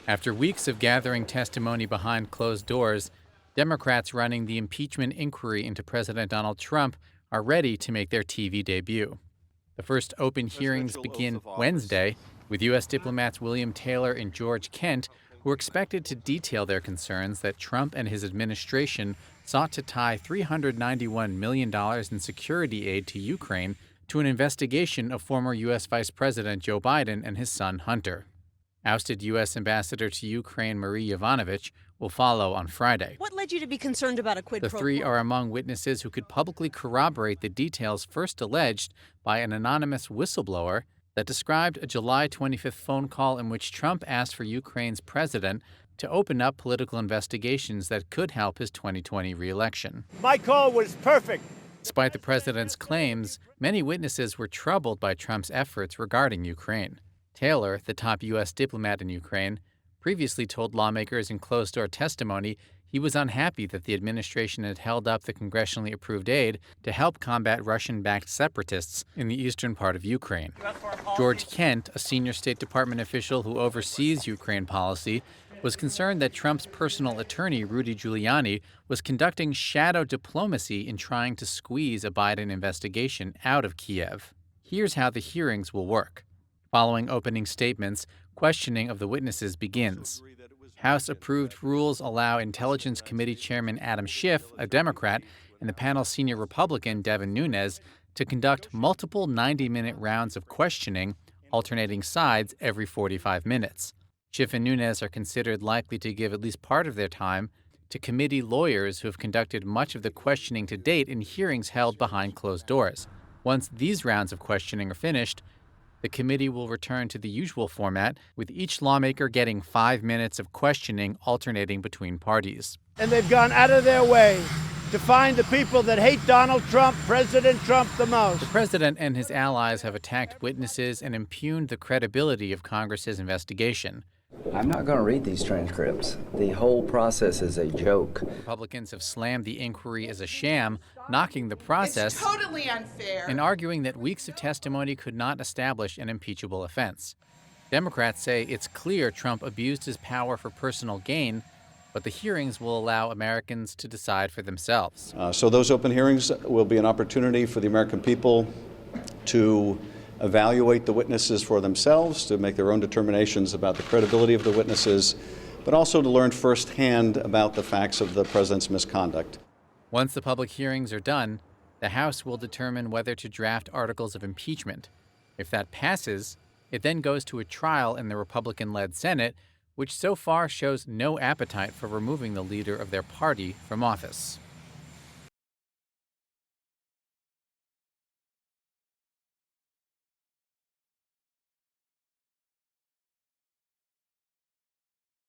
After weeks of gathering testimony behind closed doors, Democrats running the impeachment inquiry into President Donald Trump are ready to make their TV debut. The first open hearings begin Wednesday, with U.S. diplomats William Taylor and George Kent, who are expected to detail their concerns that Trump and his administration sought to tie $391 million in security aid to Ukraine to an investigation of former U.S. Vice President Joe Biden and his son Hunter. Ousted U.S. Ambassador to Ukraine Marie Yovanovitch will follow on Friday. What led you to be concerned about a quid pro quo? The three are among witnesses who could publicly corroborate the details first alleged by an anonymous whistleblower that described a July 25th phone call in which Trump asked for Ukraine's president to open up political investigations that could help his 2020 reelection. My call was perfect. Despite the president's claims, many witnesses were troubled by Trump's efforts regarding Ukraine. Taylor, the top U.S. diplomat in Ukraine, previously told lawmakers in closed-door testimony he was unhappy that the administration had held up the congressionally approved aid to help combat Russian-backed separatists in the eastern part of Ukraine. George Kent, a senior State Department official who oversees Ukraine policy, was concerned that Trump's personal attorney, Rudy Giuliani, was conducting shadow diplomacy in trying to squeeze a Biden investigation out of Kiev. Here's how the hearings will work. Following opening statements, questioning of the witnesses begins. House-approved rules allow Intelligence Committee Chairman Adam Schiff, a Democrat, and the panel's senior Republican, Devin Nunes, to conduct multiple 90-minute rounds of questioning, alternating sides every 45 minutes. Schiff and Nunes are considered likely to give at least part of their time to committee lawyers who have conducted much of the questioning to date in hearings held behind closed doors. Once these rounds of questioning are finished, the committee will return to the usual format, with each lawmaker getting 5 minutes of questioning alternating between parties. And they've gone out of their way to find the people that hate Donald Trump, President Trump, the most. The president and his allies have attacked witnesses and impugned the credibility of Congress's investigation. I'm not going to read these transcripts. The whole process is a joke. Republicans have slammed the inquiry as a sham, knocking the process It's totally unfair. and arguing that weeks of testimony could not establish an impeachable offense. Democrats say it's clear Trump abused his power for personal gain, but the hearings will allow Americans to decide for themselves. So those open hearings will be an opportunity for the American people to evaluate the witnesses for themselves, to make their own determinations about the credibility of the witnesses, but also to learn firsthand about the facts of the president's misconduct. Once the public hearings are done, the House will determine whether to draft articles of impeachment. If that passes, it then goes to a trial in the Republican-led Senate, which so far shows no appetite for removing the leader of their party from office.